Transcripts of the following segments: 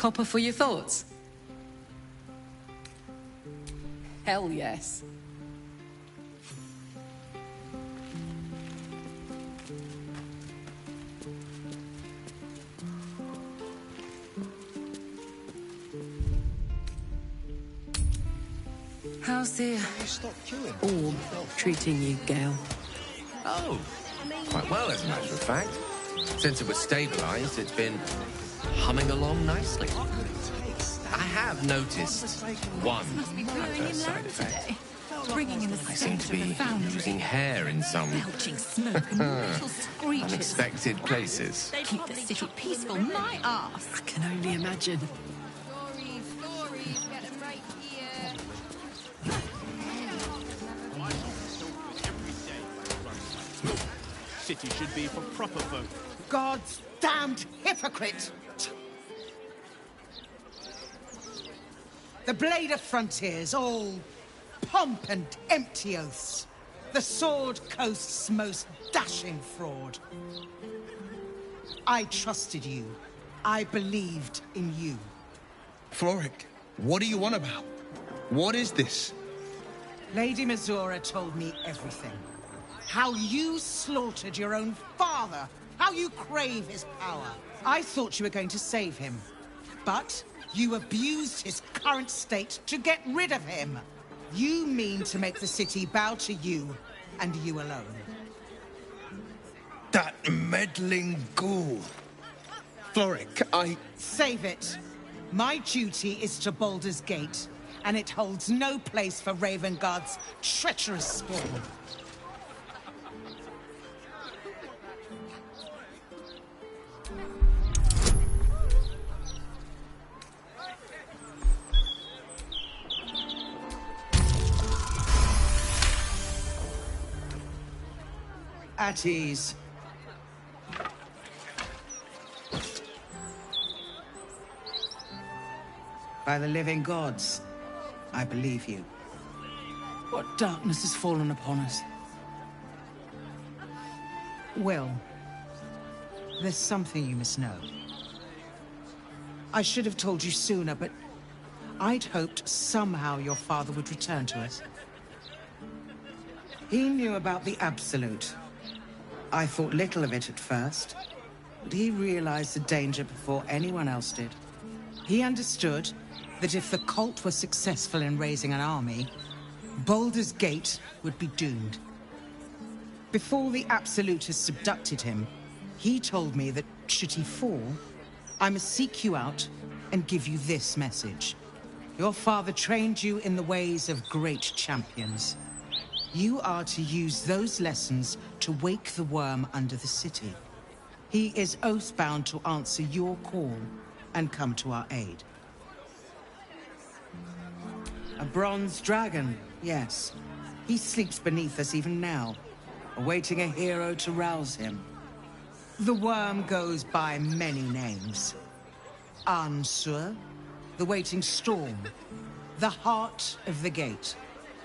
Copper for your thoughts? Hell yes. How's the orb treating you, Gale? Oh, quite well, as a matter of fact. Since it was stabilized, it's been humming along nicely. I have noticed one adverse side effect. I seem to be losing hair in some belching smoke and little screeches. unexpected places. Keep the city peaceful, my ass. I can only imagine. Stories, get them right here. City should be for proper folk. God's damned hypocrite! The Blade of Frontiers, all pomp and empty oaths. The Sword Coast's most dashing fraud. I trusted you. I believed in you. Floric, what are you on about? What is this? Lady Mizora told me everything. How you slaughtered your own father. How you crave his power. I thought you were going to save him. But you abused his current state to get rid of him. You mean to make the city bow to you, and you alone. That meddling ghoul. Floric, Save it. My duty is to Baldur's Gate, and it holds no place for Ravengard's treacherous spawn. At ease. By the living gods, I believe you. What darkness has fallen upon us? Will, there's something you must know. I should have told you sooner, but I'd hoped somehow your father would return to us. He knew about the Absolute. I thought little of it at first, but he realized the danger before anyone else did. He understood that if the cult were successful in raising an army, Baldur's Gate would be doomed. Before the Absolutists abducted him, he told me that should he fall, I must seek you out and give you this message. Your father trained you in the ways of great champions. You are to use those lessons to wake the worm under the city. He is oath-bound to answer your call and come to our aid. A bronze dragon, yes. He sleeps beneath us even now, awaiting a hero to rouse him. The worm goes by many names. Ansur, the waiting storm, the heart of the gate.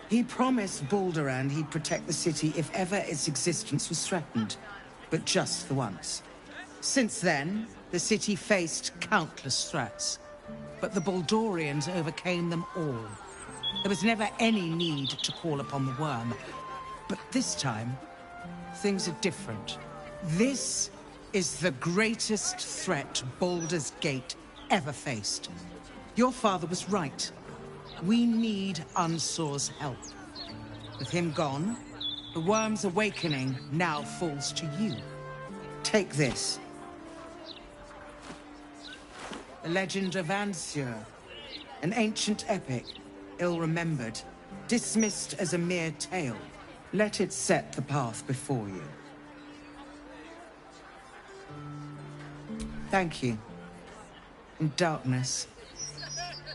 He promised Baldur he'd protect the city if ever its existence was threatened, but just the once. Since then, the city faced countless threats, but the Baldurians overcame them all. There was never any need to call upon the worm, but this time, things are different. This is the greatest threat Baldur's Gate ever faced. Your father was right. We need Unsur's help. With him gone, the worm's awakening now falls to you. Take this. The legend of Ansur, an ancient epic, ill-remembered, dismissed as a mere tale. Let it set the path before you. Thank you. In darkness,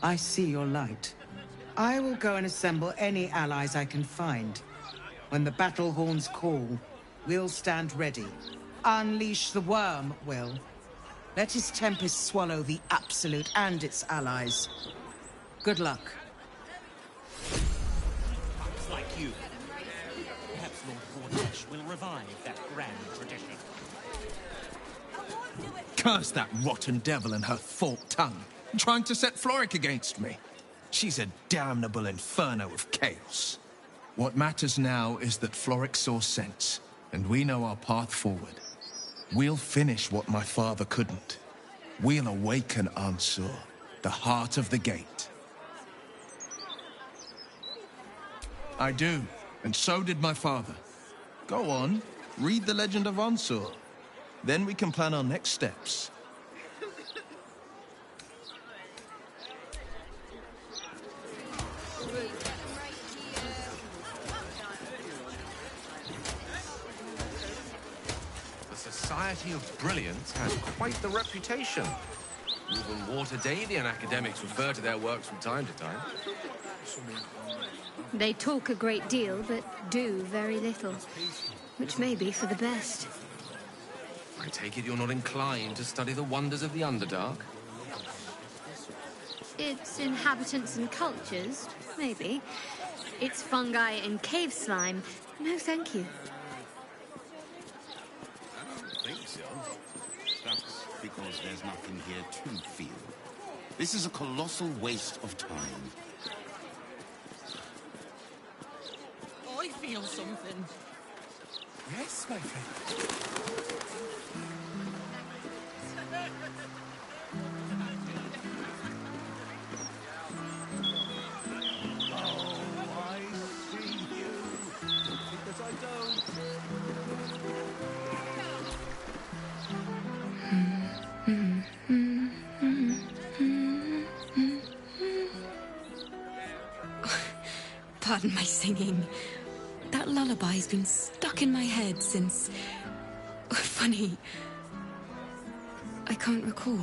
I see your light. I will go and assemble any allies I can find. When the battle horns call, we'll stand ready. Unleash the worm, Will. Let his tempest swallow the Absolute and its allies. Good luck. Pups like you. Perhaps Lord Vortex will revive that grand tradition. curse that rotten devil and her forked tongue. Trying to set Floric against me. She's a damnable inferno of chaos. What matters now is that Floric saw sense, and we know our path forward. We'll finish what my father couldn't. We'll awaken Ansur, the heart of the gate. I do, and so did my father. Go on, read the legend of Ansur. Then we can plan our next steps. The Society of Brilliance has quite the reputation. Even Waterdalian academics refer to their works from time to time. They talk a great deal, but do very little, which may be for the best. I take it you're not inclined to study the wonders of the Underdark? Its inhabitants and cultures, maybe. Its fungi and cave slime, no thank you. I don't think so. That's because there's nothing here to feel. This is a colossal waste of time. I feel something. Yes, my friend. Pardon my singing. That lullaby's been stuck in my head since... Funny. I can't recall.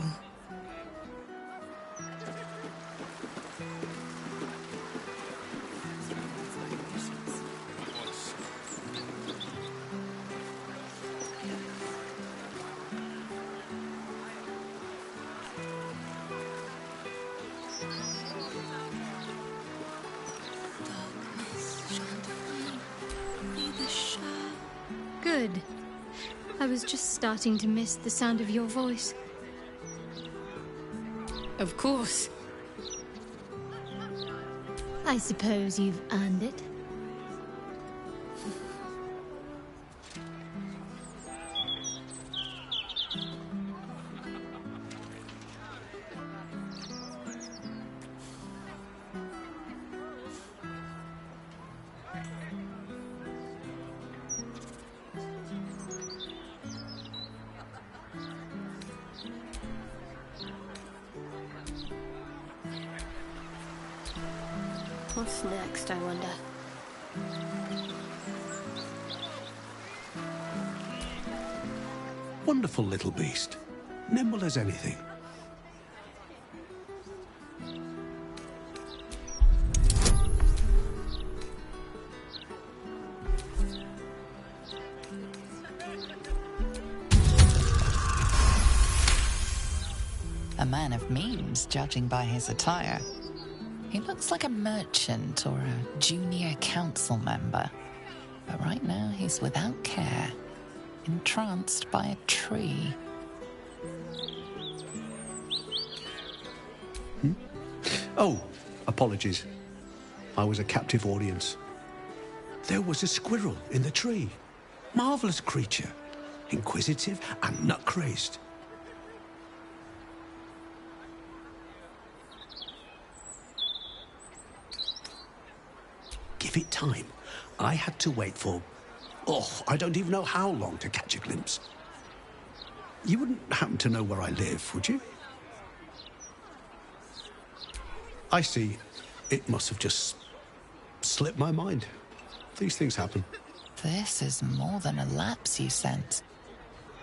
Good. I was just starting to miss the sound of your voice. Of course. I suppose you've earned it. What's next, I wonder? Wonderful little beast. Nimble as anything. A man of means, judging by his attire. He looks like a merchant or a junior council member. But right now he's without care, entranced by a tree. Oh, apologies. I was a captive audience. There was a squirrel in the tree. Marvelous creature. Inquisitive and nut-crazed. Give it time. I had to wait for... I don't even know how long to catch a glimpse. You wouldn't happen to know where I live, would you? I see. It must have just slipped my mind. These things happen. This is more than a lapse, you sense.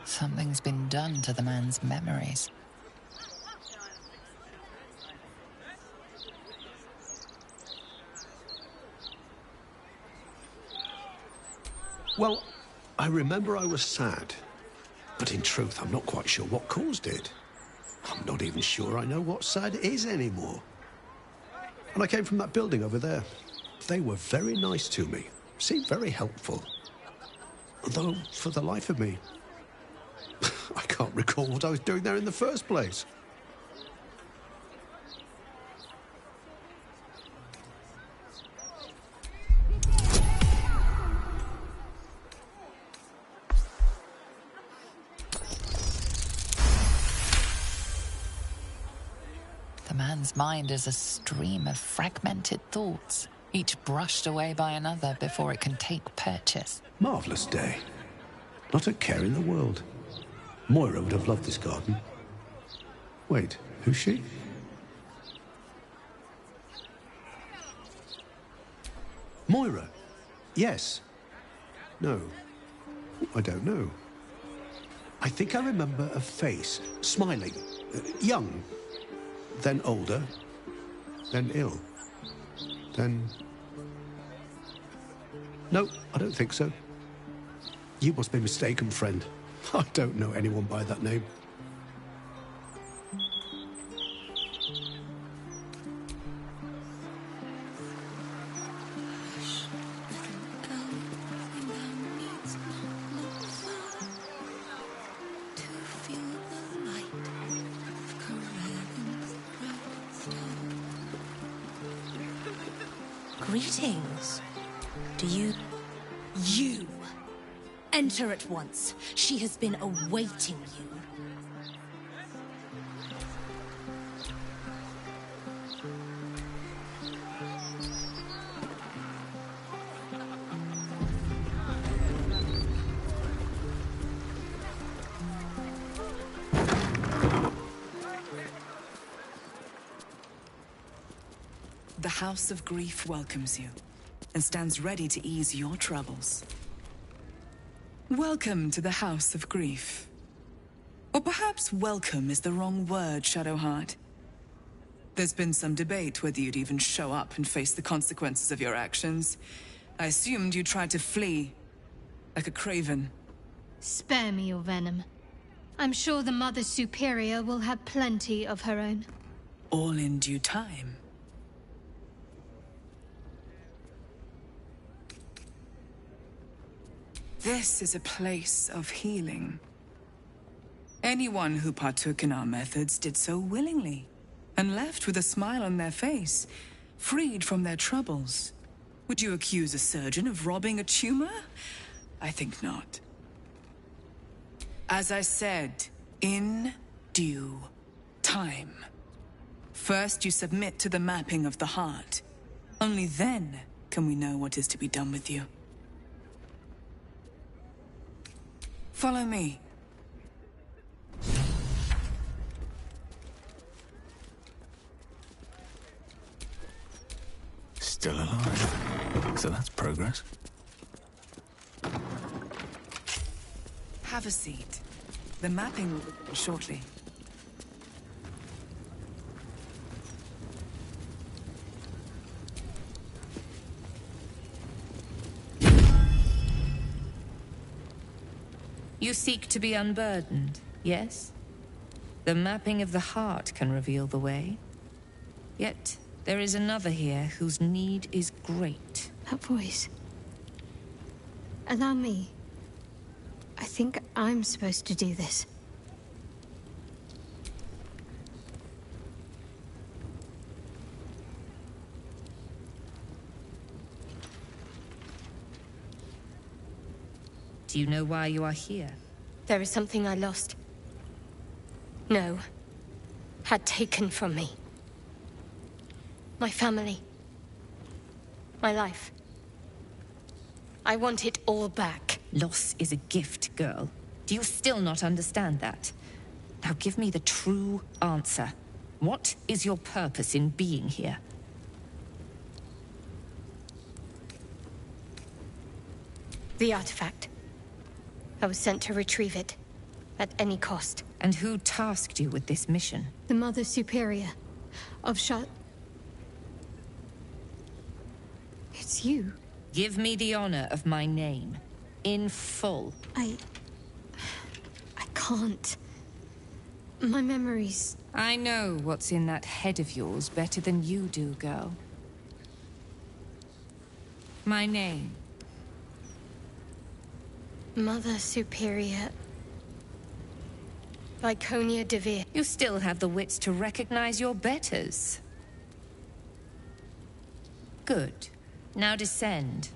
Something's been done to the man's memories. Well, I remember I was sad. But in truth, I'm not quite sure what caused it. I'm not even sure I know what sad is anymore. And I came from that building over there. They were very nice to me. Seemed very helpful. Though, for the life of me, I can't recall what I was doing there in the first place. man's mind is a stream of fragmented thoughts, each brushed away by another before it can take purchase. Marvellous day. Not a care in the world. Moira would have loved this garden. Wait, who's she? Moira? Yes. No. I don't know. I think I remember a face, smiling, young, then older, then ill, then... No, I don't think so. You must be mistaken, friend. I don't know anyone by that name. Greetings. Do you... You! Enter at once. She has been awaiting you. The House of Grief welcomes you and stands ready to ease your troubles. Welcome to the House of Grief. Or perhaps welcome is the wrong word, Shadowheart. There's been some debate whether you'd even show up and face the consequences of your actions. I assumed you tried to flee, like a craven. Spare me your venom. I'm sure the Mother Superior will have plenty of her own. All in due time. This is a place of healing. Anyone who partook in our methods did so willingly, and left with a smile on their face, freed from their troubles. Would you accuse a surgeon of robbing a tumor? I think not. As I said, in due time. First, you submit to the mapping of the heart. Only then can we know what is to be done with you. Follow me. Still alive. So that's progress. Have a seat. The mapping will begin shortly. You seek to be unburdened, yes? The mapping of the heart can reveal the way. Yet, there is another here whose need is great. That voice. Allow me. I think I'm supposed to do this. Do you know why you are here? There is something I lost. No. Had taken from me. My family. My life. I want it all back. Loss is a gift, girl. Do you still not understand that? Now give me the true answer. What is your purpose in being here? The artifact. I was sent to retrieve it. At any cost. And who tasked you with this mission? The Mother Superior of It's you. Give me the honor of my name. In full. I can't. My memories... I know what's in that head of yours better than you do, girl. My name. Mother Superior... Lyconia Devere. You still have the wits to recognize your betters. Good. Now descend.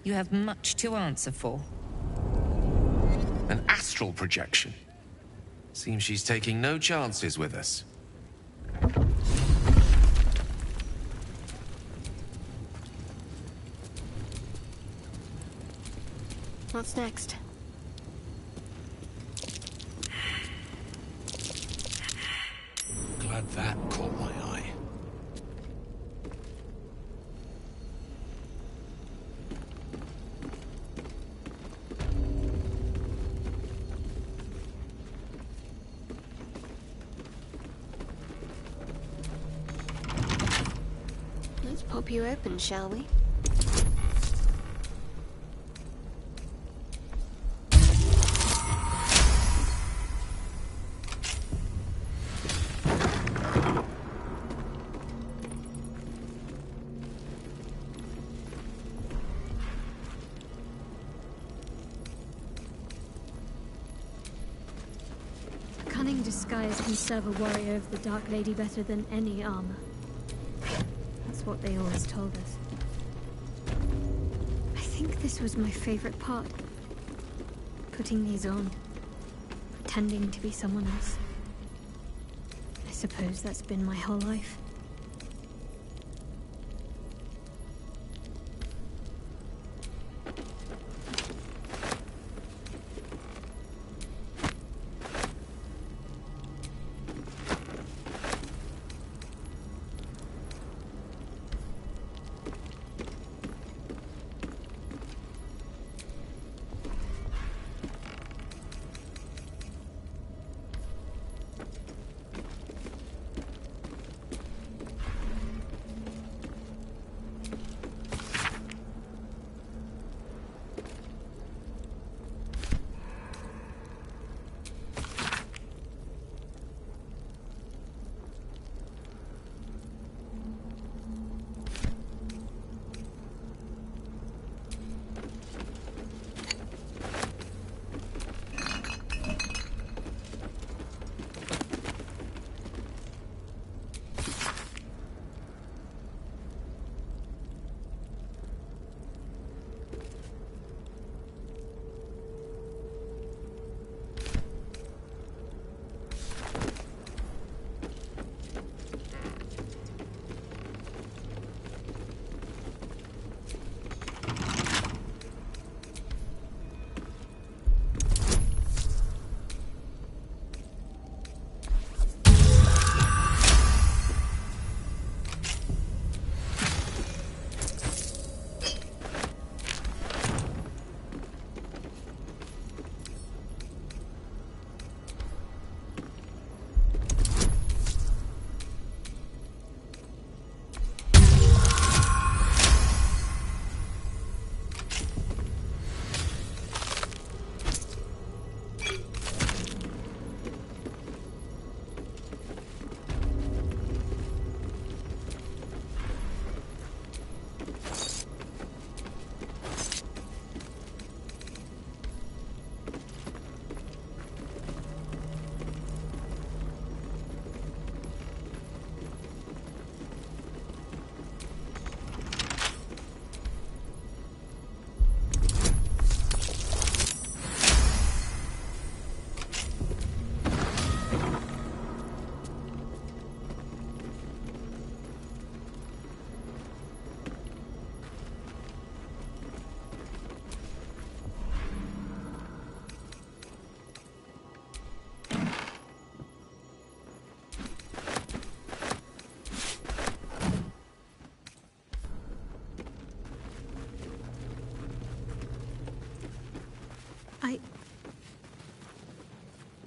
You have much to answer for. An astral projection. Seems she's taking no chances with us. What's next? Glad that caught my eye. Let's pop you open, shall we? Cunning disguise can serve a warrior of the Dark Lady better than any armor. That's what they always told us. I think this was my favorite part. Putting these on. Pretending to be someone else. I suppose that's been my whole life.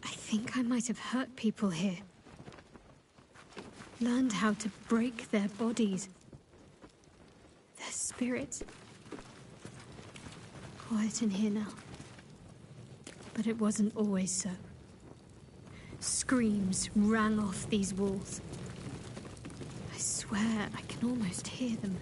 I think I might have hurt people here. Learned how to break their bodies. Their spirits. Quiet in here now. But it wasn't always so. Screams rang off these walls. I swear I can almost hear them.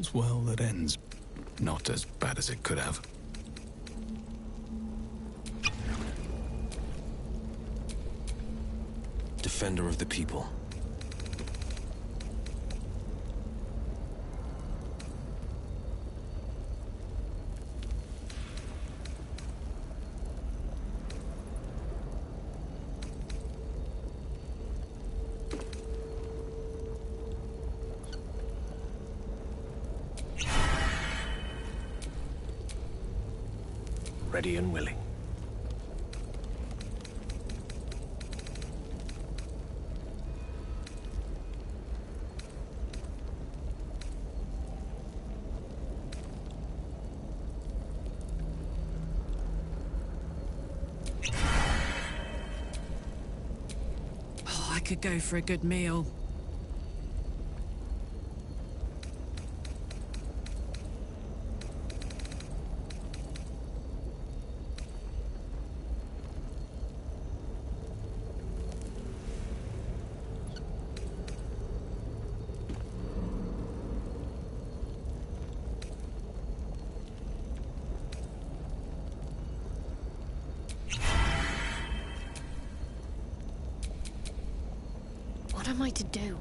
all's well that ends not as bad as it could have. Defender of the people. Ready and willing. Oh, I could go for a good meal. What am I to do?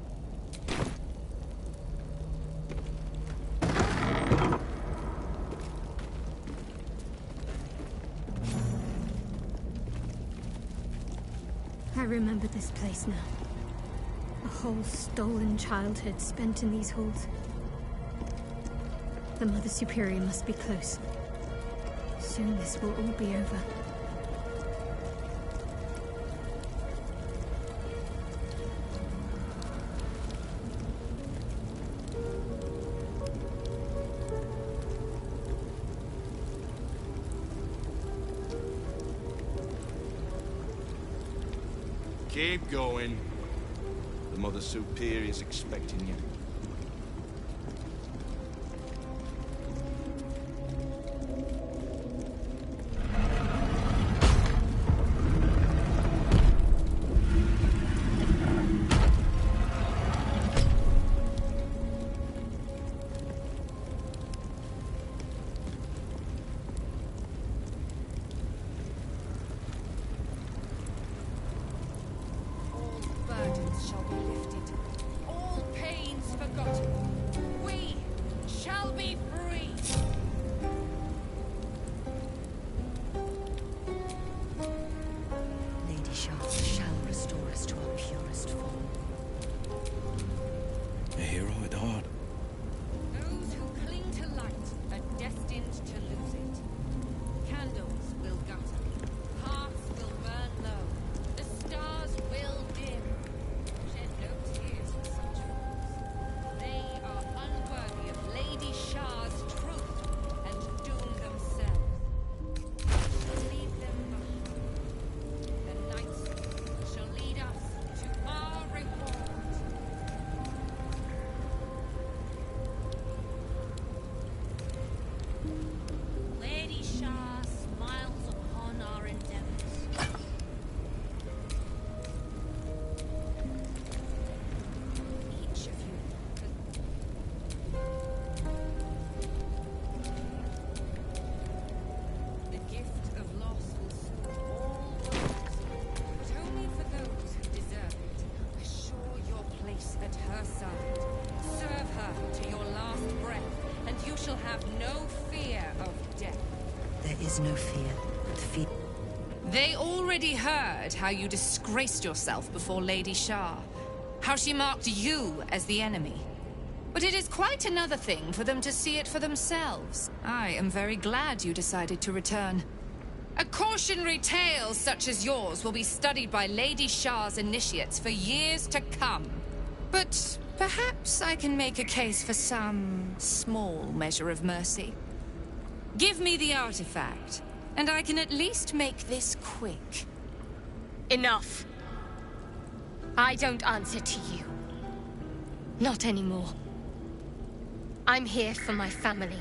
I remember this place now. A whole stolen childhood spent in these halls. The Mother Superior must be close. Soon this will all be over. Keep going. The Mother Superior's expecting you. Burdens shall be lifted, all pains forgotten. We shall be free. Lady Shah shall restore us to our purest form. A hero at heart. Those who cling to light are destined to lose it. Candles will gutter, hearts will burn low, the stars will dim. Shed no tears for such fools. They are unworthy of Lady Shah's truth and doom themselves. Leave them behind. The knights shall lead us to our reward. Lady Shah smiles upon our endeavors. Each of you. The gift of loss will soothe all wounds, but only for those who deserve it. Assure your place at her side. Serve her to your last breath, and you shall have no fear of death. There is no fear, but fear. They already heard how you disgraced yourself before Lady Shah, how she marked you as the enemy. But it is quite another thing for them to see it for themselves. I am very glad you decided to return. A cautionary tale such as yours will be studied by Lady Shah's initiates for years to come. But perhaps I can make a case for some small measure of mercy. Give me the artifact, and I can at least make this quick. Enough. I don't answer to you. Not anymore. I'm here for my family.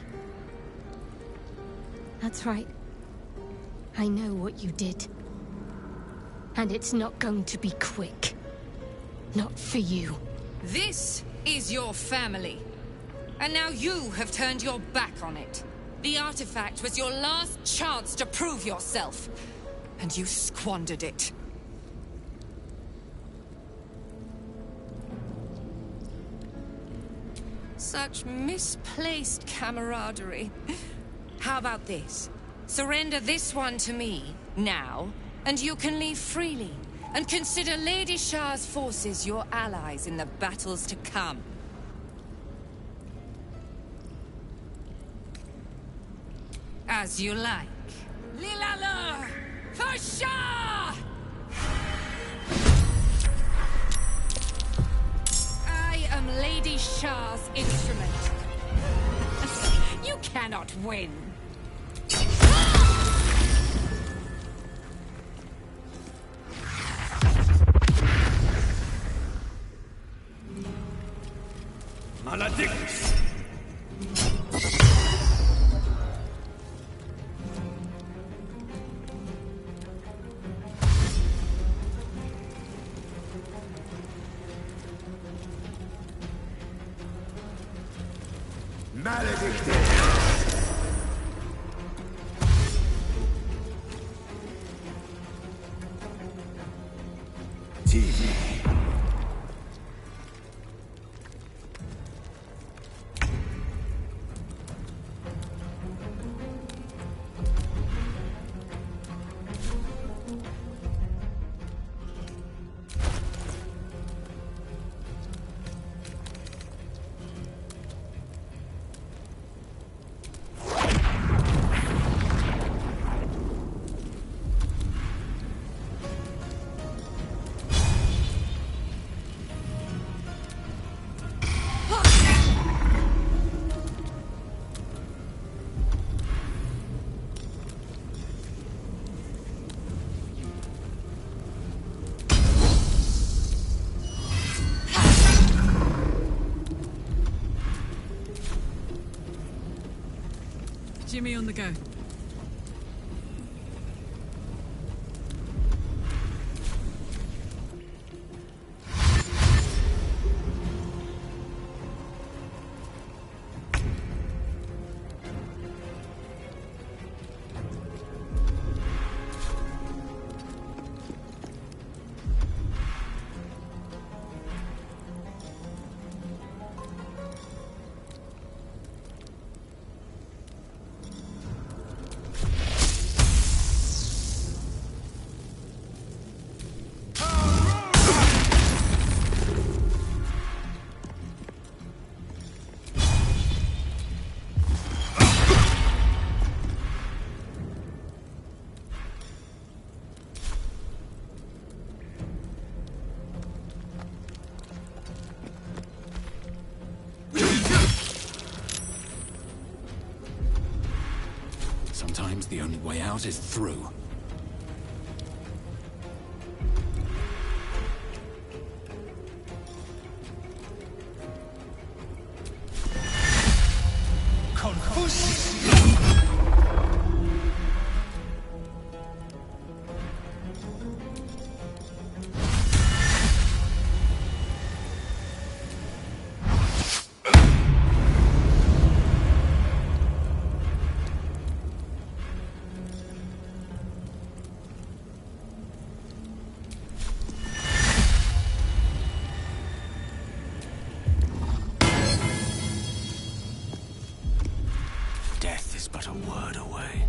That's right. I know what you did. And it's not going to be quick. Not for you. This is your family. And now you have turned your back on it. The artifact was your last chance to prove yourself. And you squandered it. Such misplaced camaraderie. How about this? Surrender this one to me, now, and you can leave freely. And consider Lady Shah's forces your allies in the battles to come. As you like. Lilalur! For Shah! I am Lady Shah's instrument. You cannot win. Maledictus! Maledictus! Jimmy on the go. Sometimes the only way out is through. Death is but a word away.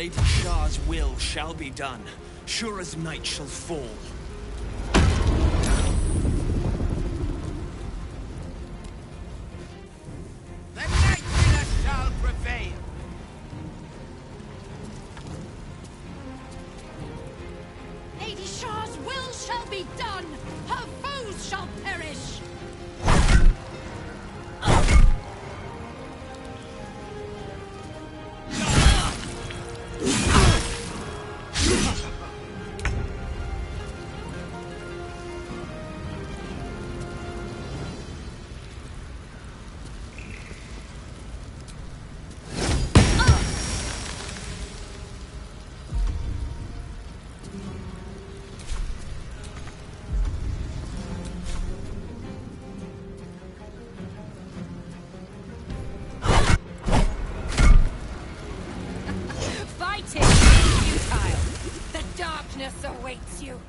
Lady Shah's will shall be done, sure as night shall fall. The Night Killer shall prevail! Lady Shah's will shall be done! Her foes shall perish! Fighting is futile. The darkness awaits you.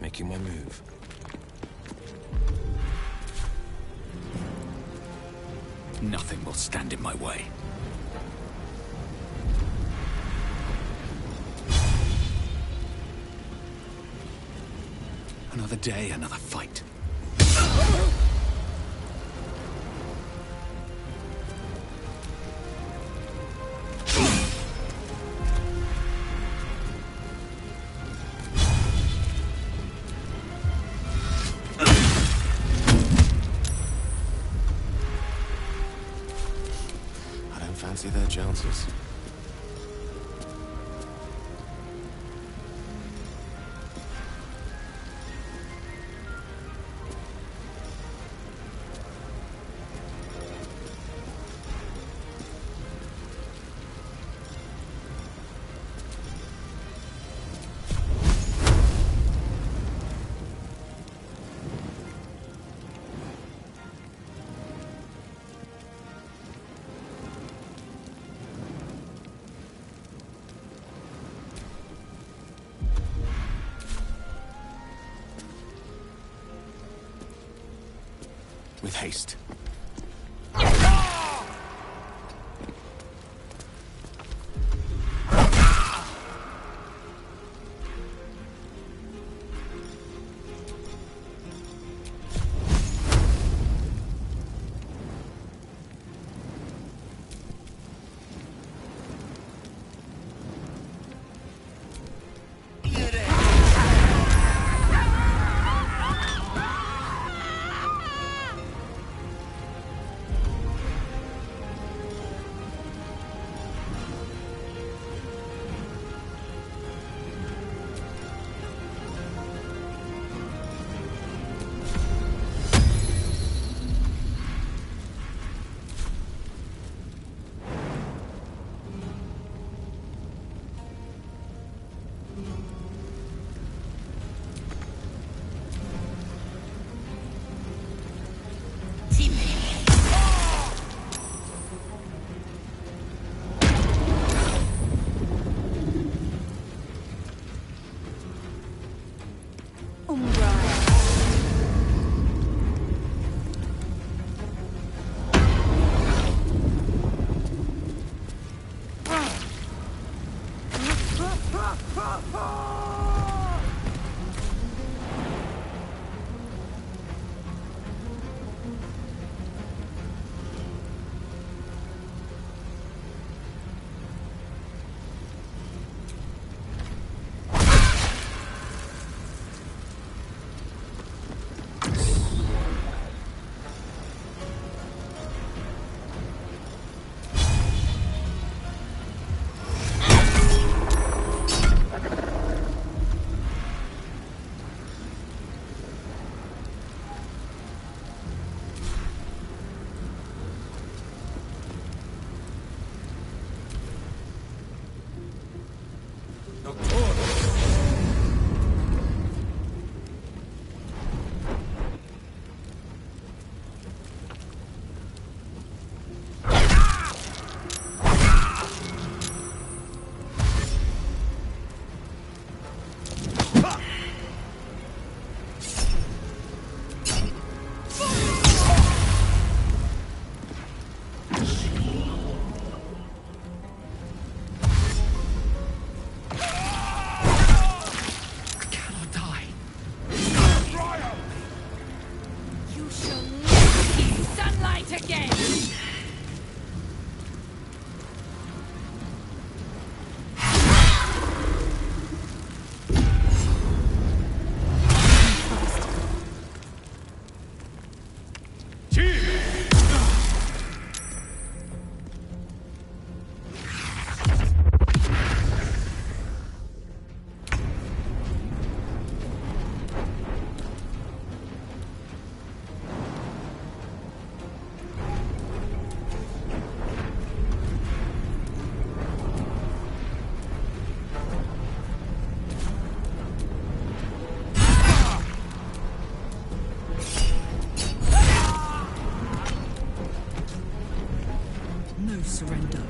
Making my move. Nothing will stand in my way. Another day, another fight. Fancy their chances. With haste. No surrender.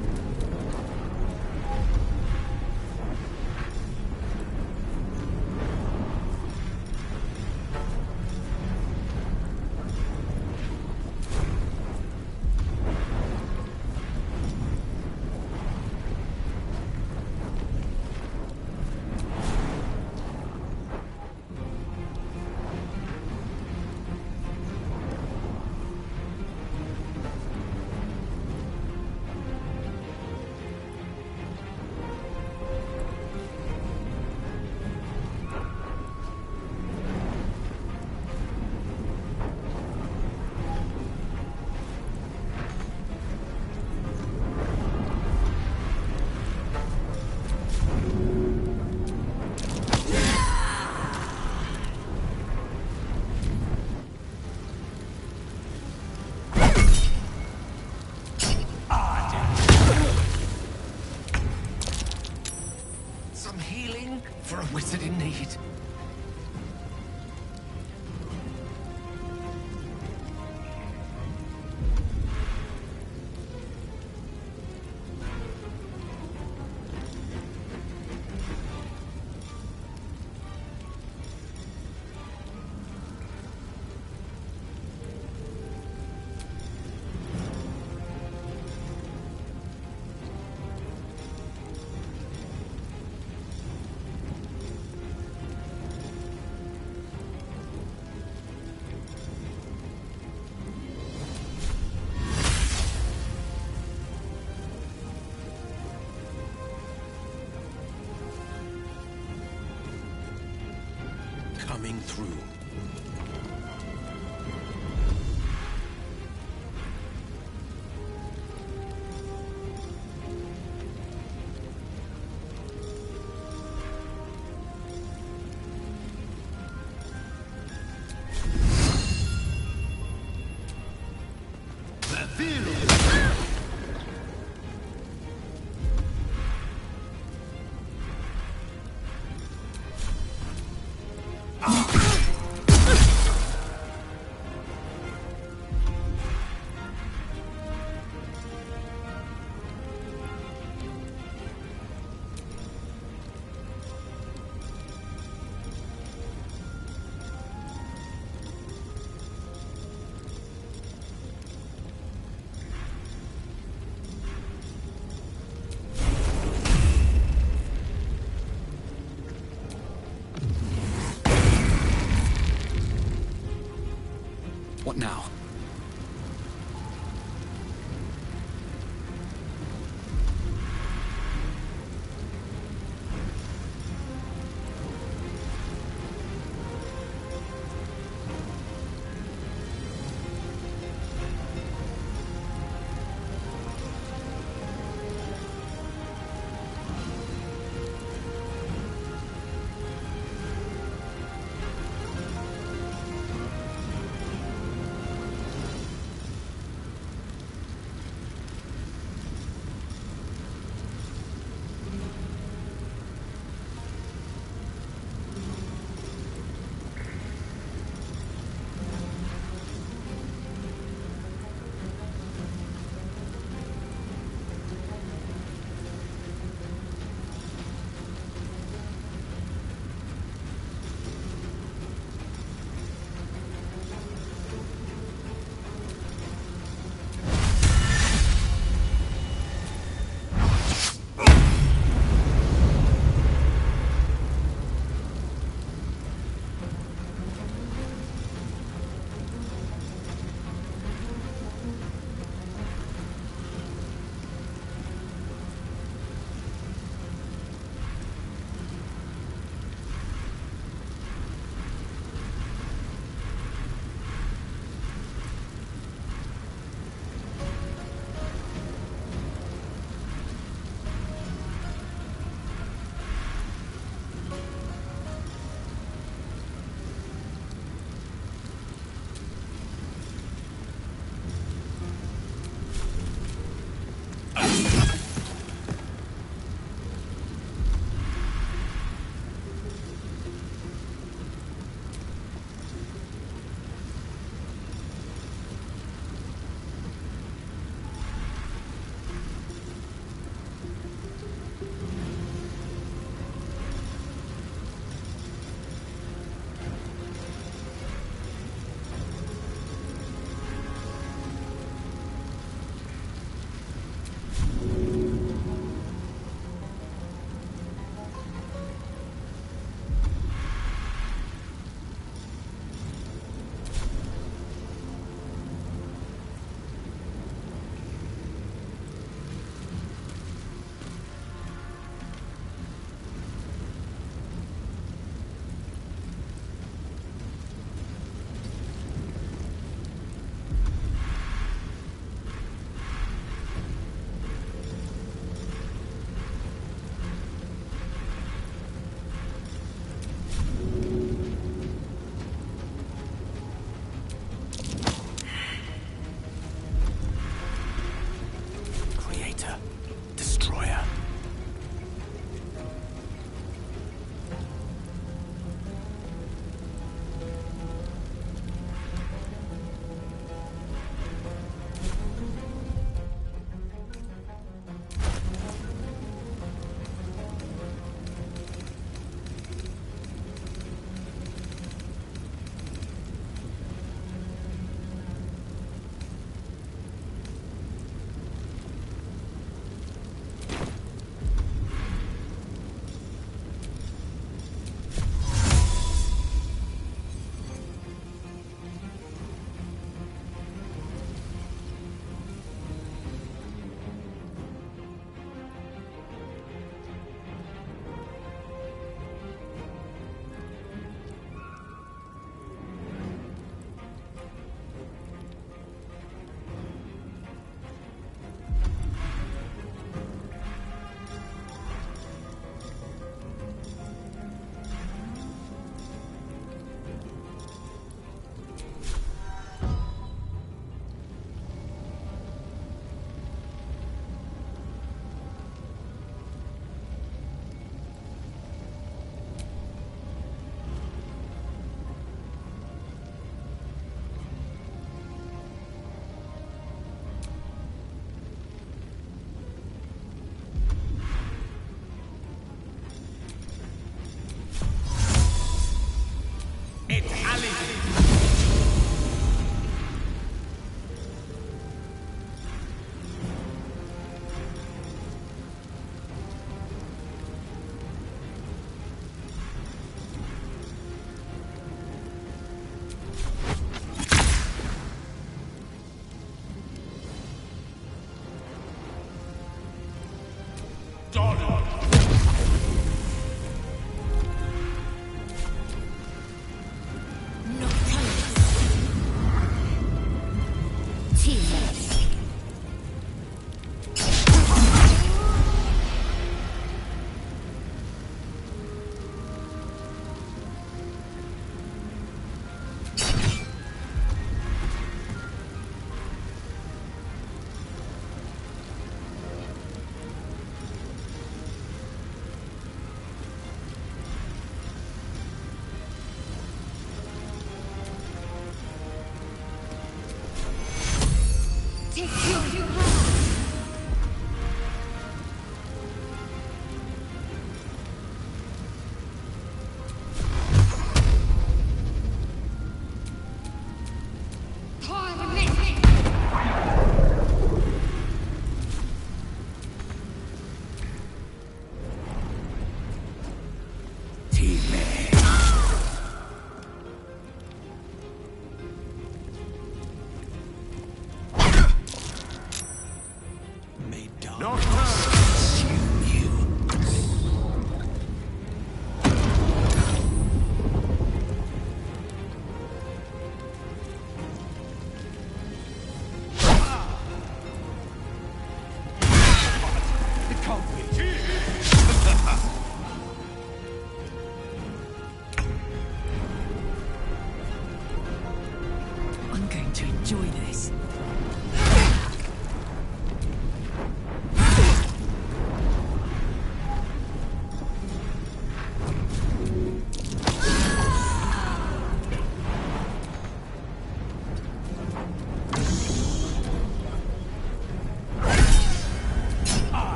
For a wizard in need. Coming through. What now?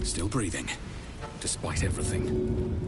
Still breathing, despite everything.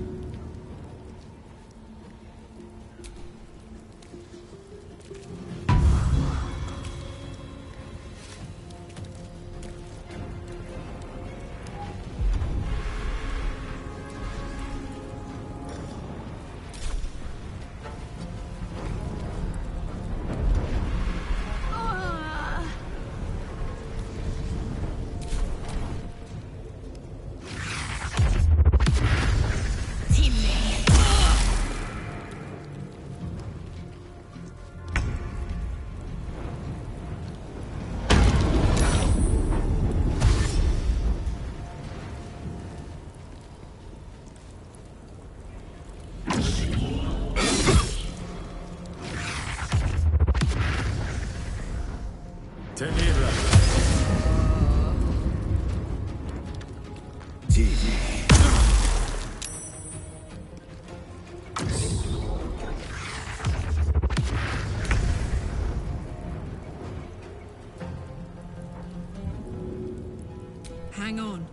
Hang on.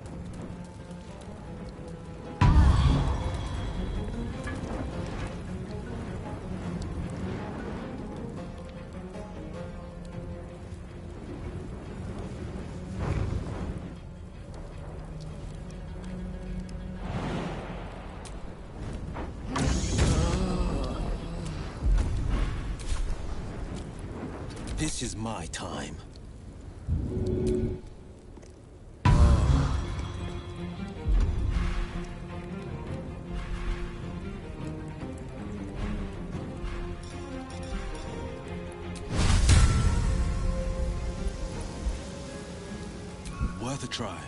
This is my time. Worth a try.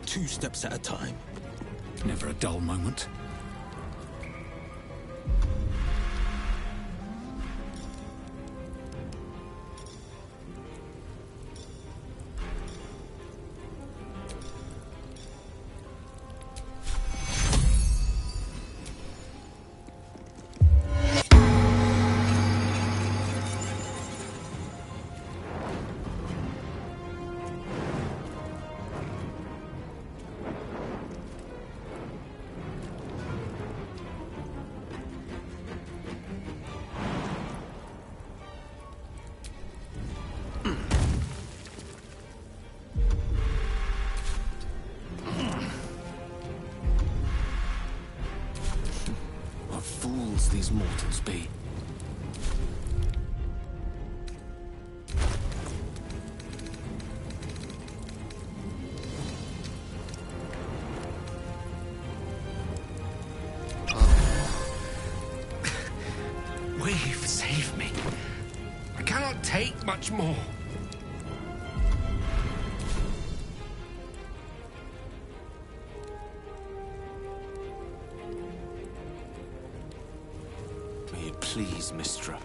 Two steps at a time. Never a dull moment. These mortals be? Weave, save me. I cannot take much more. Please, Mistra.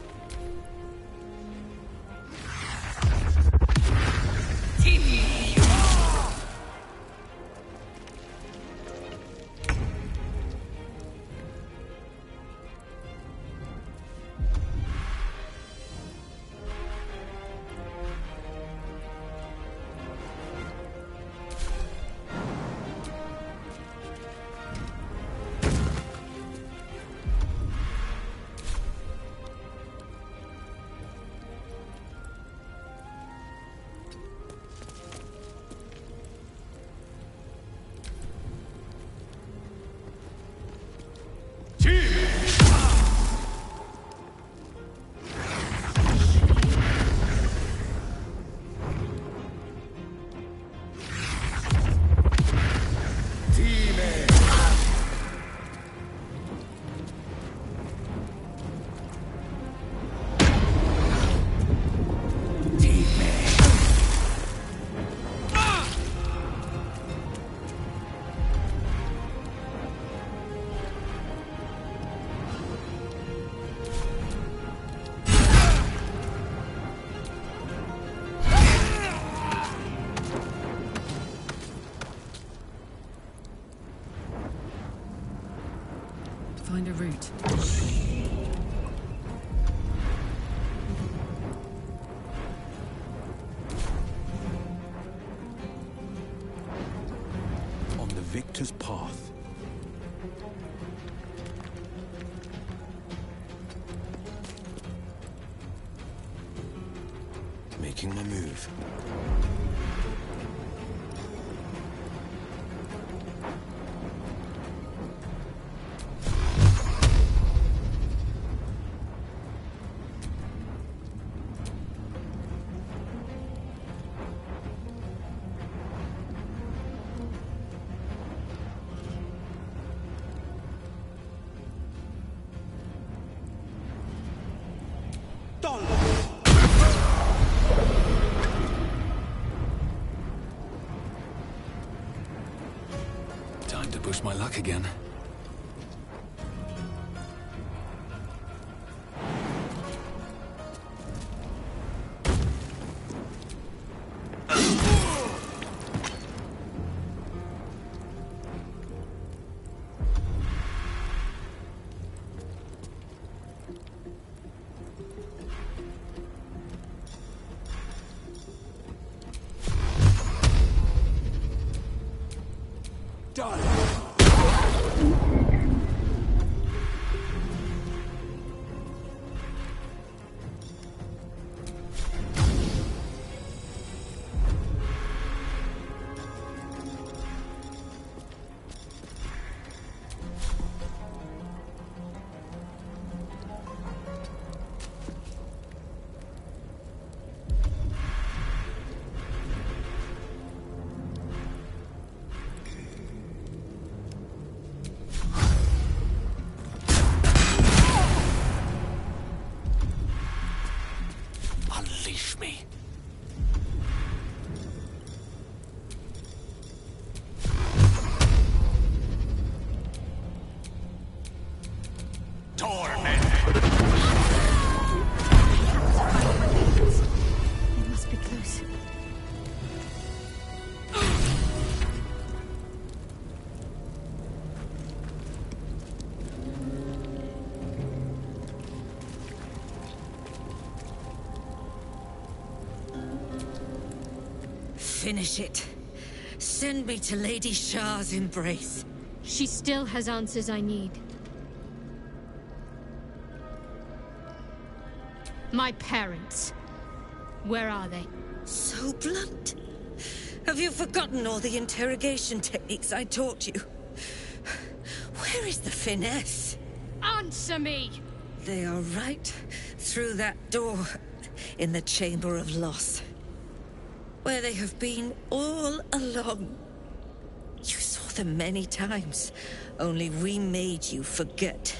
Find a route. On the victor's path. Making my move. Time to push my luck again. Finish it. Send me to Lady Shah's embrace. She still has answers I need. My parents. Where are they? So blunt. Have you forgotten all the interrogation techniques I taught you? Where is the finesse? Answer me! They are right through that door in the Chamber of Loss. Where they have been all along. You saw them many times, only we made you forget.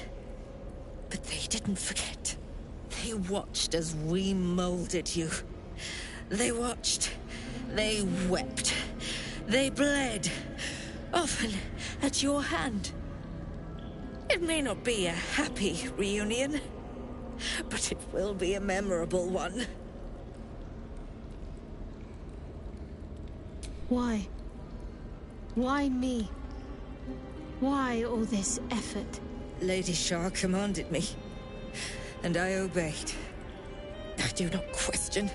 But they didn't forget. They watched as we molded you. They watched. They wept. They bled. Often at your hand. It may not be a happy reunion, but it will be a memorable one. Why? Why me? Why all this effort? Lady Shah commanded me, and I obeyed. I do not question.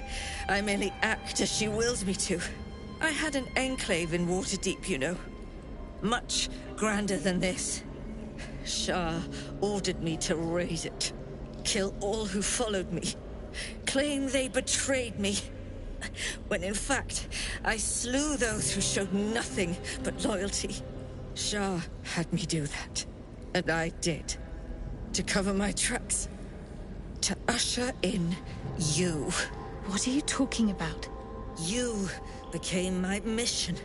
I merely act as she wills me to. I had an enclave in Waterdeep, you know. Much grander than this. Shah ordered me to raise it. Kill all who followed me. Claim they betrayed me. When in fact, I slew those who showed nothing but loyalty. Shah had me do that. And I did. To cover my tracks. To usher in you. What are you talking about? You became my mission.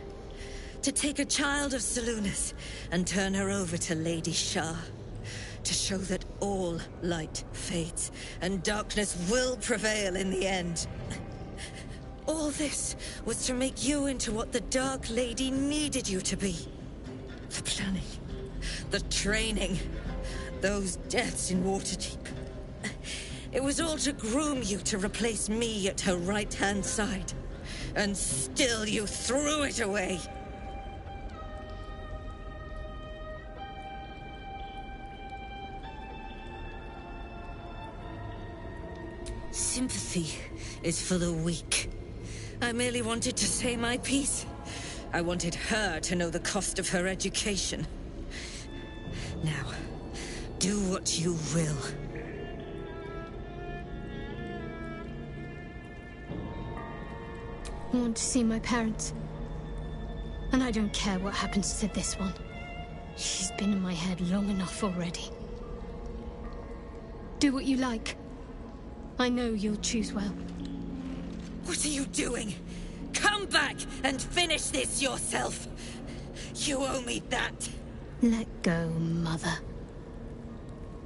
To take a child of Selûne's and turn her over to Lady Shah. To show that all light fades and darkness will prevail in the end. All this was to make you into what the Dark Lady needed you to be. The planning, the training, those deaths in Waterdeep. It was all to groom you to replace me at her right-hand side. And still you threw it away. Sympathy is for the weak. I merely wanted to say my piece. I wanted her to know the cost of her education. Now, do what you will. I want to see my parents. And I don't care what happens to this one. She's been in my head long enough already. Do what you like. I know you'll choose well. What are you doing? Come back and finish this yourself. You owe me that. Let go, Mother.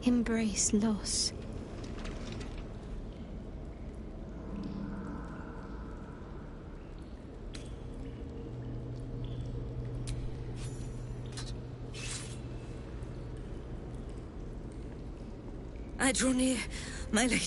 Embrace loss. I draw near, my lady.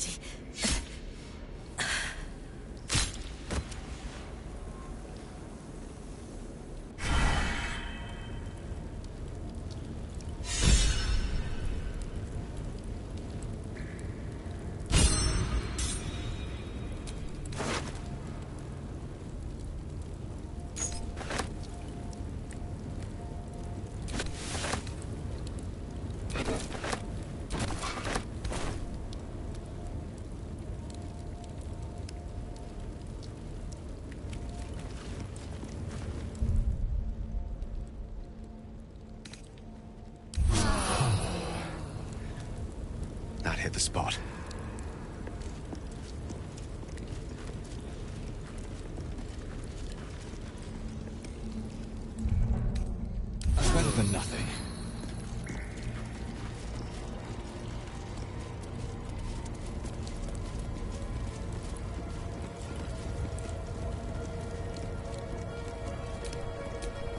That hit the spot. Better than nothing.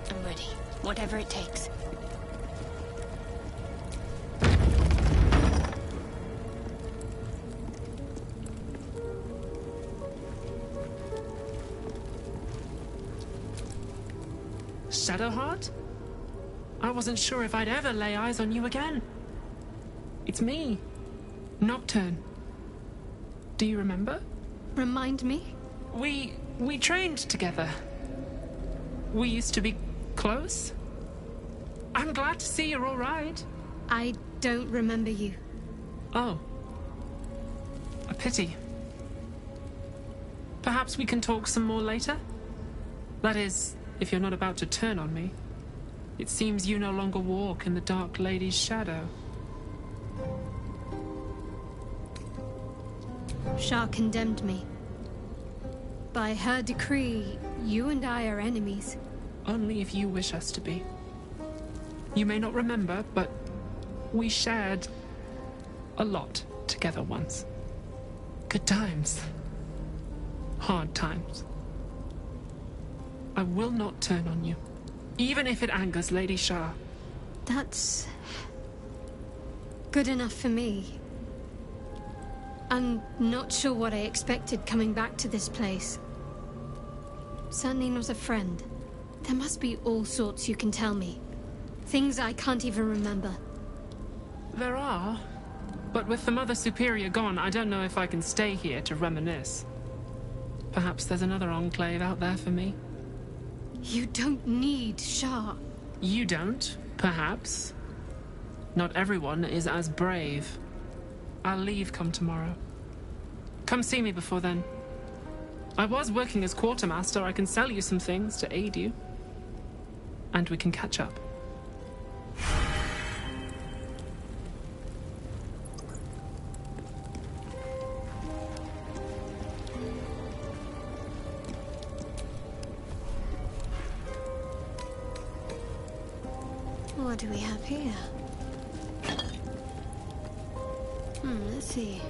I'm ready. Whatever it takes. Shadowheart? I wasn't sure if I'd ever lay eyes on you again. It's me, Nocturne. Do you remember? Remind me? We trained together. we used to be close. I'm glad to see you're all right. I don't remember you. Oh. A pity. Perhaps we can talk some more later? That is, if you're not about to turn on me. It seems you no longer walk in the Dark Lady's shadow. Shah condemned me. By her decree, you and I are enemies. Only if you wish us to be. You may not remember, but we shared a lot together once. Good times. Hard times. I will not turn on you, even if it angers Lady Shah. That's good enough for me. I'm not sure what I expected coming back to this place. Certainly not a friend. There must be all sorts you can tell me. Things I can't even remember. There are. But with the Mother Superior gone, I don't know if I can stay here to reminisce. Perhaps there's another enclave out there for me. You don't need Shah. You don't, perhaps. Not everyone is as brave. I'll leave come tomorrow. Come see me before then. I was working as quartermaster. I can sell you some things to aid you. And we can catch up. What do we have here? Let's see.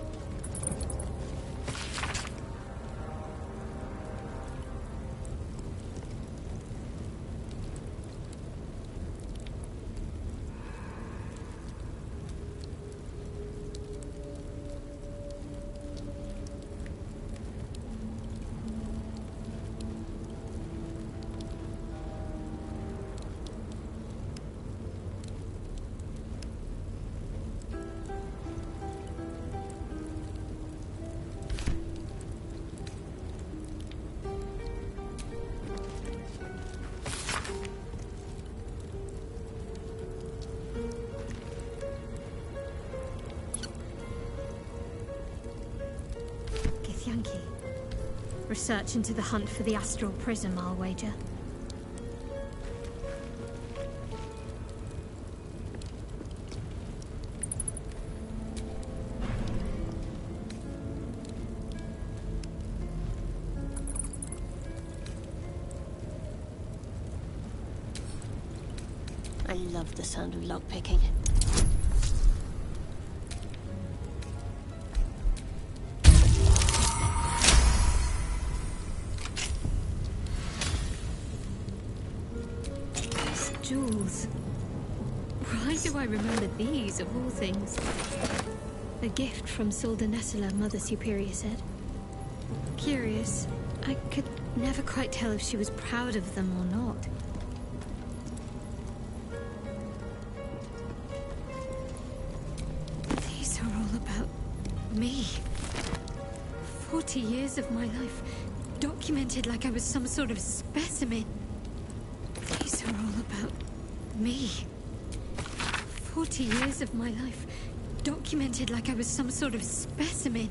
Research into the hunt for the astral prism, I'll wager. I love the sound of lockpicking. Jewels. Why do I remember these, of all things? A gift from Solda Nessela, Mother Superior said. Curious. I could never quite tell if she was proud of them or not. These are all about me. 40 years of my life, documented like I was some sort of specimen. These are all about me. 40 years of my life, documented like I was some sort of specimen.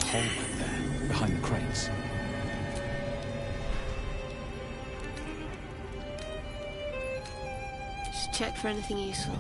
a hole back there, behind the crates. Just check for anything useful.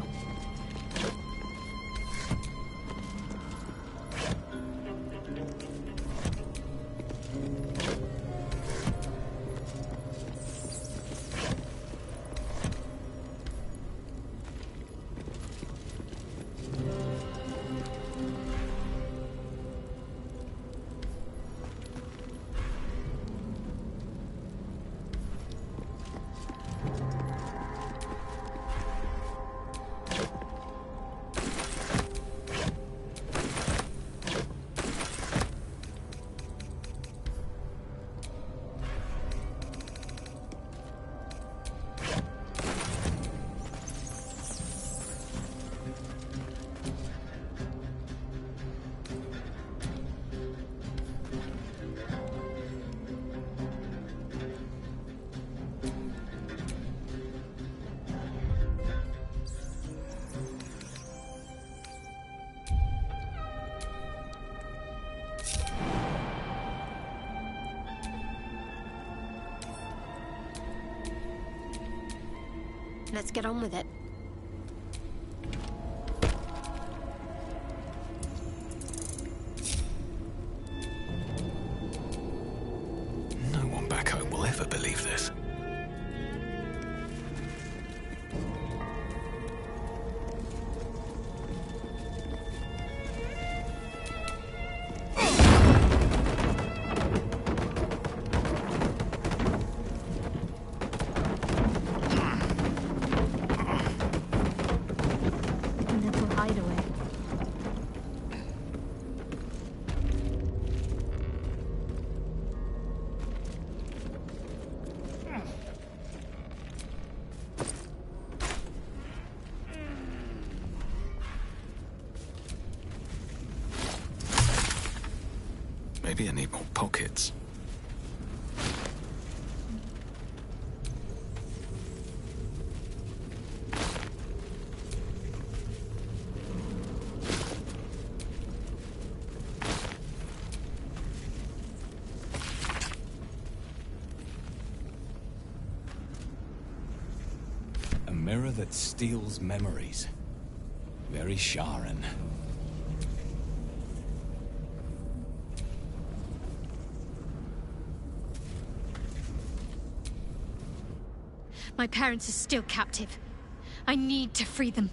Let's get on with it. No one back home will ever believe this. Maybe I need more pockets. A mirror that steals memories. Very Sharon. My parents are still captive. I need to free them.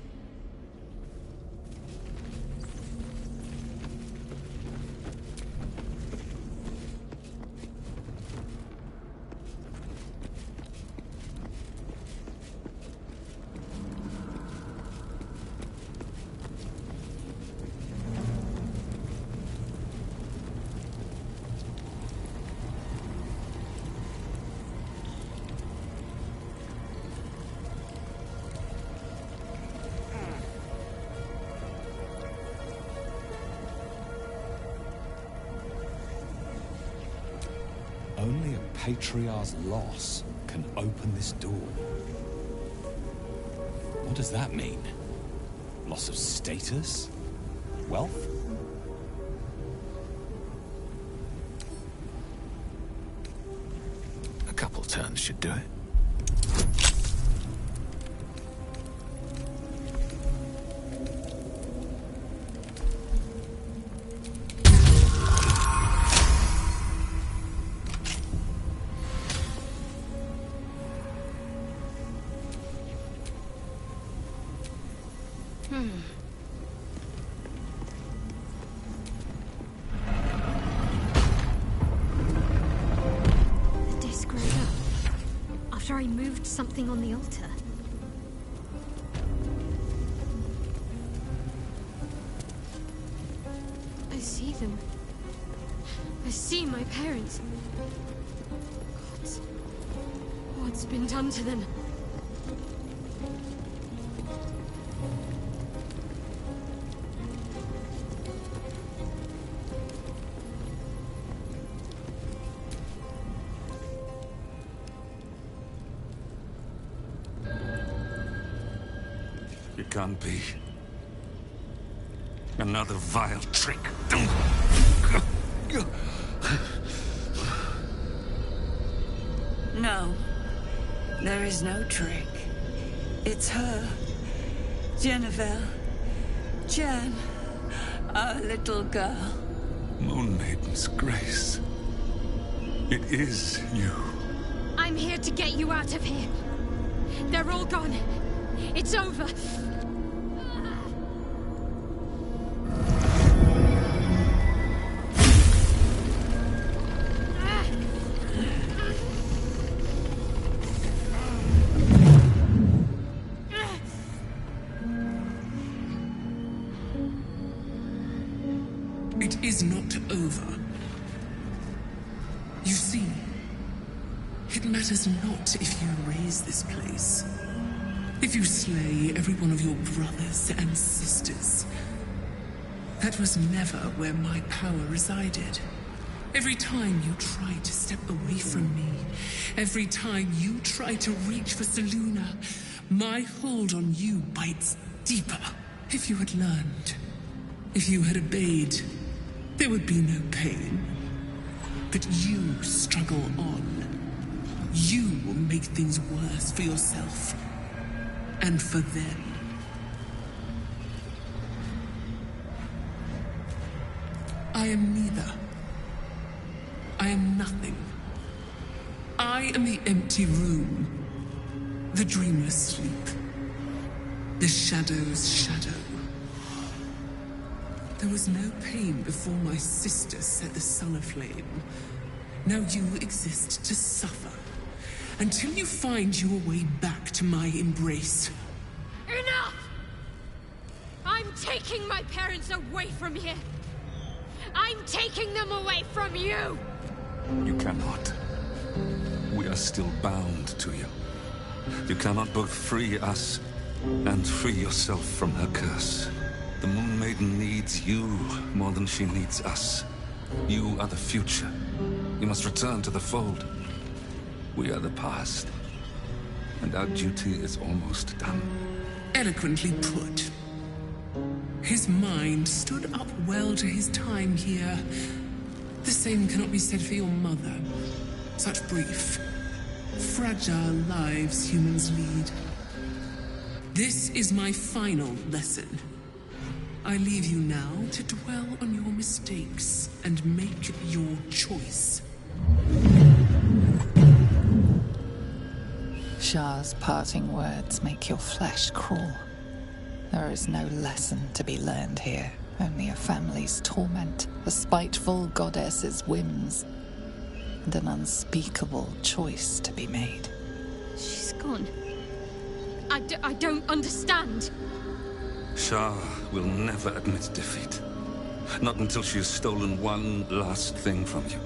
Only a patriarch's loss can open this door. What does that mean? Loss of status? Wealth? A couple turns should do it. The disc rode up after I moved something on the altar. I see them. I see my parents. What's been done to them? It can't be. Another vile trick. is no trick. It's her. Jennifer. Jen. Our little girl. Moon Maiden's grace. It is you. I'm here to get you out of here. They're all gone. It's over. It is not over. You see, it matters not if you raise this place. If you slay every one of your brothers and sisters. That was never where my power resided. Every time you tried to step away from me, every time you tried to reach for Selûne, my hold on you bites deeper. If you had learned, if you had obeyed, there would be no pain. But you struggle on. You will make things worse for yourself. And for them. I am neither. I am nothing. I am the empty room. The dreamless sleep. The shadow's shadow. There was no pain before my sister set the sun aflame. Now you exist to suffer. Until you find your way back to my embrace. Enough! I'm taking my parents away from here. I'm taking them away from you! You cannot. We are still bound to you. You cannot both free us and free yourself from her curse. The Moon Maiden needs you more than she needs us. You are the future. You must return to the fold. We are the past. And our duty is almost done. Eloquently put. His mind stood up well to his time here. The same cannot be said for your mother. Such brief, fragile lives humans lead. This is my final lesson. I leave you now to dwell on your mistakes and make your choice. Shah's parting words make your flesh crawl. There is no lesson to be learned here, only a family's torment, a spiteful goddess's whims, and an unspeakable choice to be made. She's gone. I don't understand. Shah will never admit defeat. Not until she has stolen one last thing from you.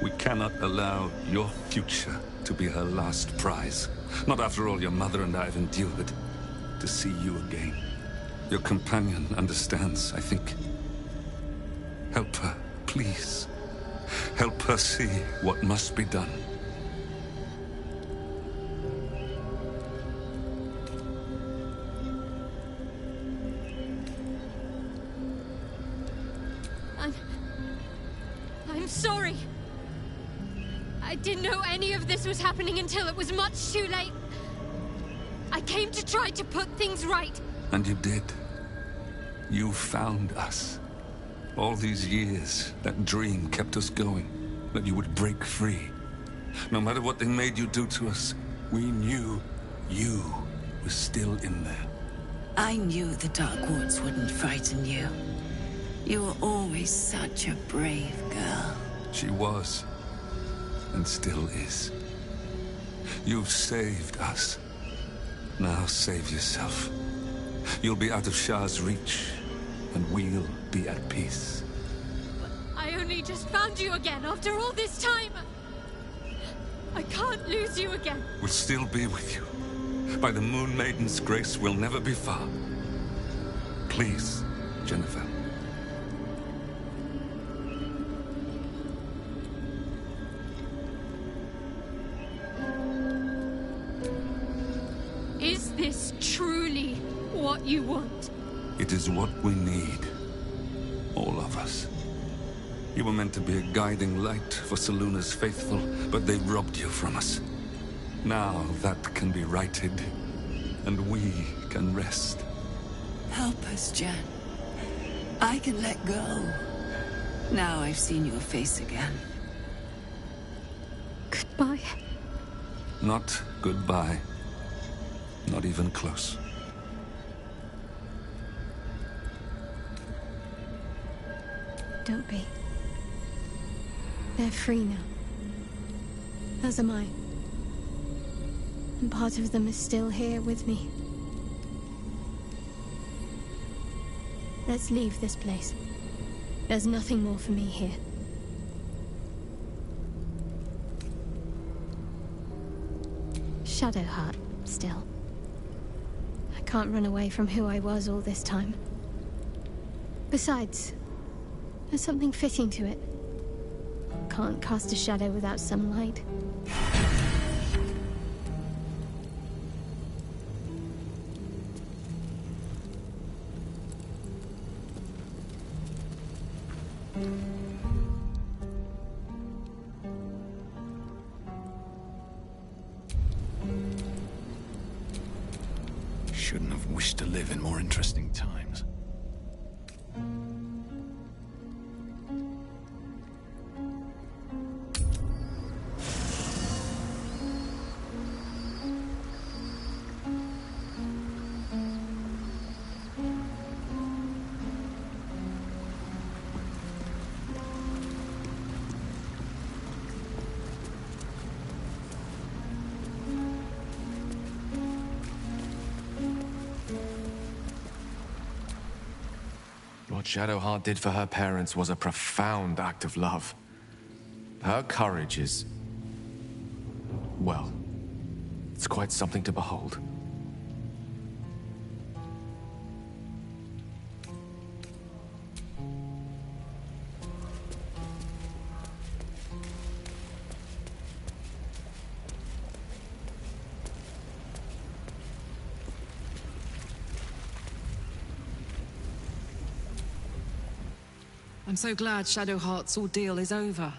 We cannot allow your future to be her last prize. Not after all your mother and I have endured. To see you again. Your companion understands, I think. Help her, please. Help her see what must be done. I'm sorry. I didn't know any of this was happening until it was much too late. I came to try to put things right. And you did. You found us. All these years, that dream kept us going. That you would break free. No matter what they made you do to us, we knew you were still in there. I knew the Dark Woods wouldn't frighten you. You were always such a brave girl. She was. And still is. You've saved us. Now save yourself. You'll be out of Shah's reach, and we'll be at peace. I only just found you again after all this time. I can't lose you again. We'll still be with you. By the Moon Maiden's grace, we'll never be far. Please, Jennifer. Is this truly what you want? It is what we need. All of us. You were meant to be a guiding light for Selûne's faithful, but they robbed you from us. Now that can be righted, and we can rest. Help us, Jan. I can let go. Now I've seen your face again. Goodbye. Not goodbye. Not even close. Don't be. They're free now. As am I. And part of them is still here with me. Let's leave this place. There's nothing more for me here. Shadowheart, still. I can't run away from who I was all this time. Besides, there's something fitting to it. Can't cast a shadow without some light. Shouldn't have wished to live in more interesting times. What Shadowheart did for her parents was a profound act of love. Her courage is... well, it's quite something to behold. I'm so glad Shadowheart's ordeal is over.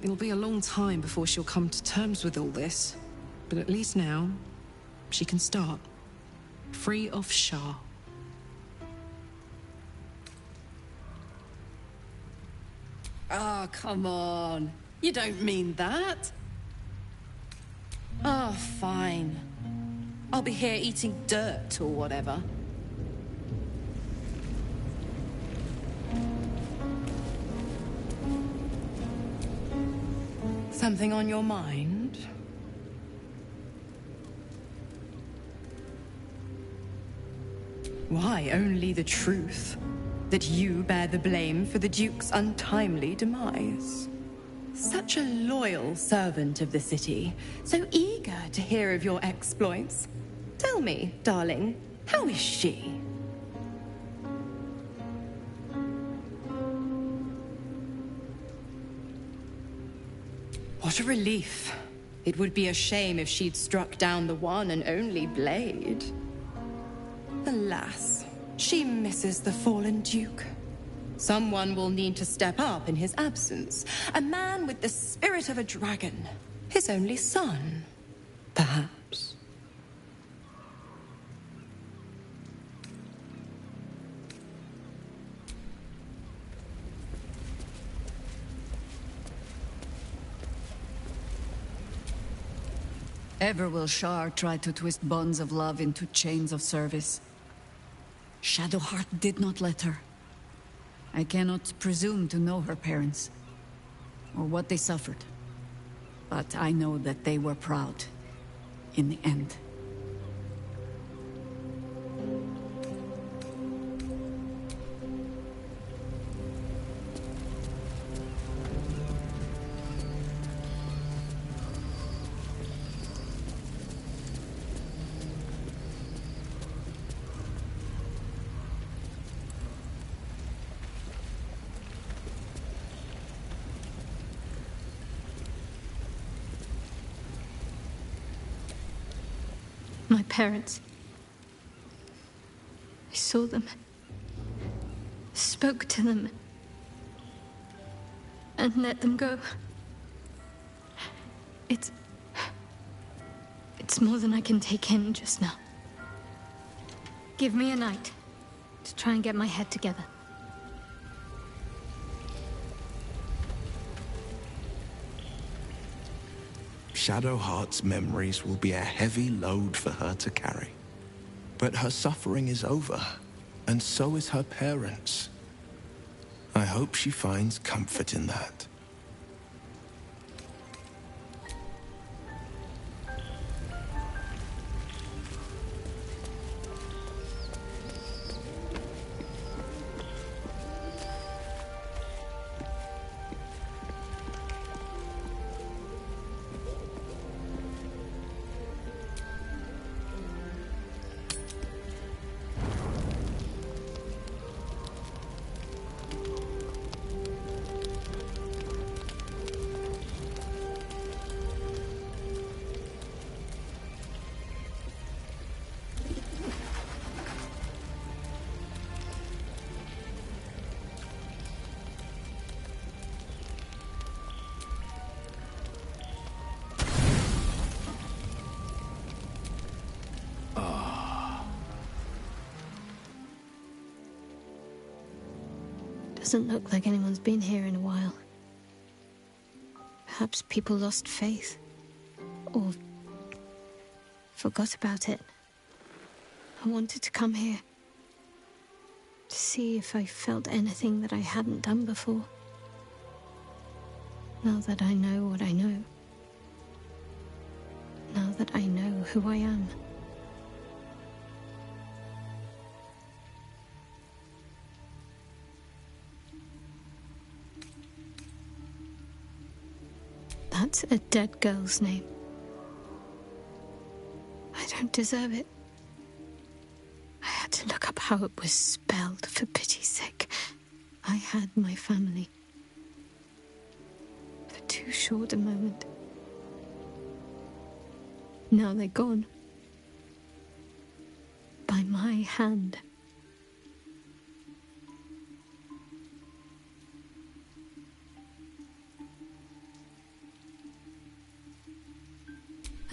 It'll be a long time before she'll come to terms with all this. But at least now, she can start. Free of Shah. Oh, come on. You don't mean that. Oh, fine. I'll be here eating dirt or whatever. Something on your mind? Why, only the truth. That you bear the blame for the Duke's untimely demise. Such a loyal servant of the city, so eager to hear of your exploits. Tell me, darling, how is she? What a relief. It would be a shame if she'd struck down the one and only blade. Alas, she misses the fallen Duke. Someone will need to step up in his absence. A man with the spirit of a dragon. His only son, perhaps. Ever will Shar try to twist bonds of love into chains of service. Shadowheart did not let her. I cannot presume to know her parents, or what they suffered. But I know that they were proud, in the end. My parents. I saw them. Spoke to them. And let them go. It's It's more than I can take in just now. Give me a night to try and get my head together. Shadowheart's memories will be a heavy load for her to carry. But her suffering is over, and so is her parents'. I hope she finds comfort in that. Doesn't look like anyone's been here in a while. Perhaps people lost faith. Or forgot about it. I wanted to come here. To see if I felt anything that I hadn't done before. Now that I know what I know. Now that I know who I am. That's a dead girl's name. I don't deserve it. I had to look up how it was spelled, for pity's sake. I had my family. For too short a moment. Now they're gone. By my hand.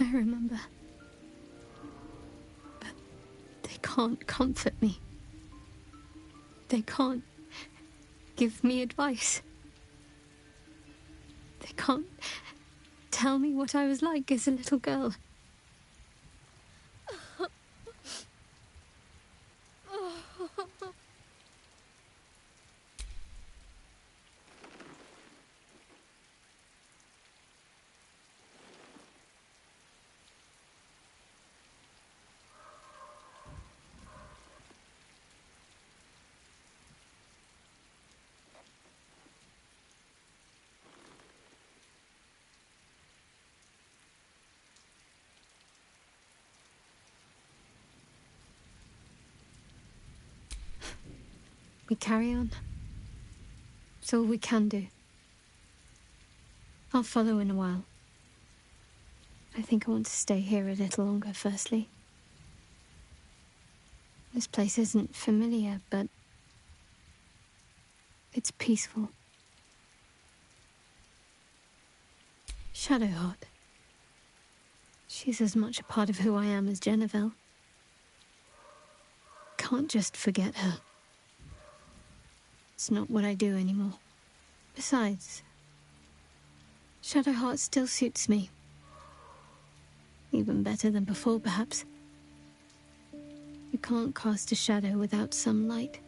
I remember. But they can't comfort me. They can't give me advice. They can't tell me what I was like as a little girl. We carry on. It's all we can do. I'll follow in a while. I think I want to stay here a little longer, firstly. This place isn't familiar, but it's peaceful. Shadowheart. She's as much a part of who I am as Jennifer. Can't just forget her. It's not what I do anymore. Besides, Shadowheart still suits me. Even better than before, perhaps. You can't cast a shadow without some light.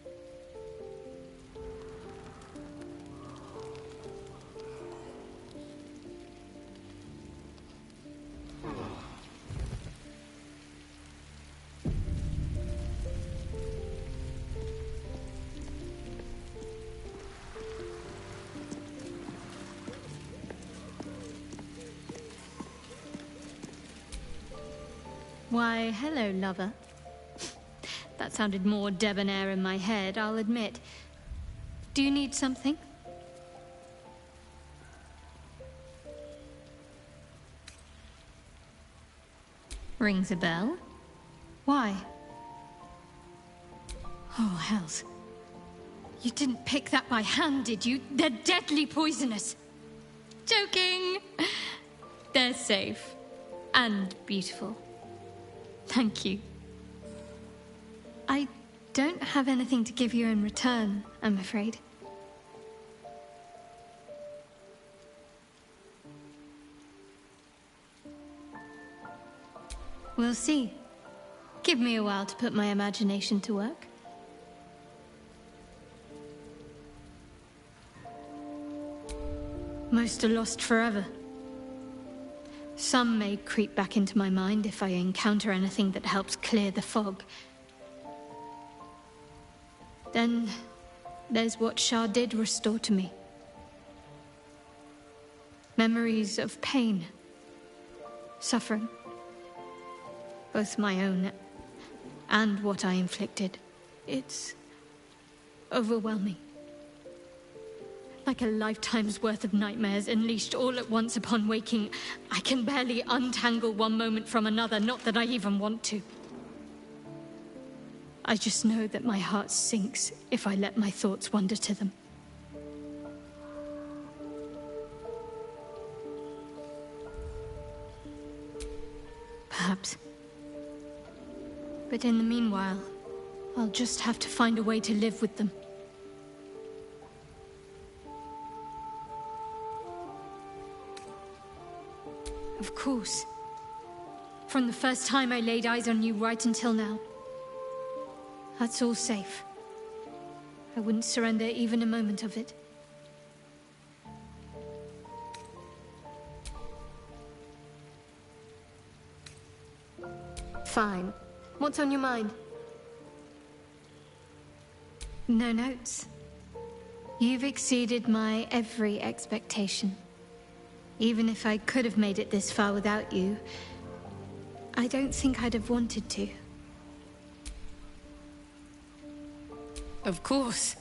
Why, hello, lover. That sounded more debonair in my head, I'll admit. Do you need something? Rings a bell? Why? Oh, hells. You didn't pick that by hand, did you? They're deadly poisonous. Joking! They're safe. and beautiful. Thank you. I don't have anything to give you in return, I'm afraid. We'll see. Give me a while to put my imagination to work. Most are lost forever. Some may creep back into my mind if I encounter anything that helps clear the fog. Then there's what Shah did restore to me. Memories of pain, suffering. Both my own and what I inflicted. It's overwhelming. Like a lifetime's worth of nightmares unleashed all at once upon waking. I can barely untangle one moment from another, not that I even want to. I just know that my heart sinks if I let my thoughts wander to them. Perhaps. But in the meanwhile, I'll just have to find a way to live with them. Of course. From the first time I laid eyes on you right until now. That's all safe. I wouldn't surrender even a moment of it. Fine. What's on your mind? No notes. You've exceeded my every expectation. Even if I could have made it this far without you, I don't think I'd have wanted to. Of course.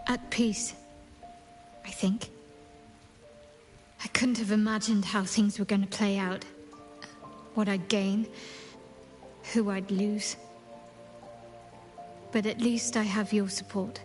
At peace, I think. I couldn't have imagined how things were going to play out. What I'd gain, who I'd lose. But at least I have your support.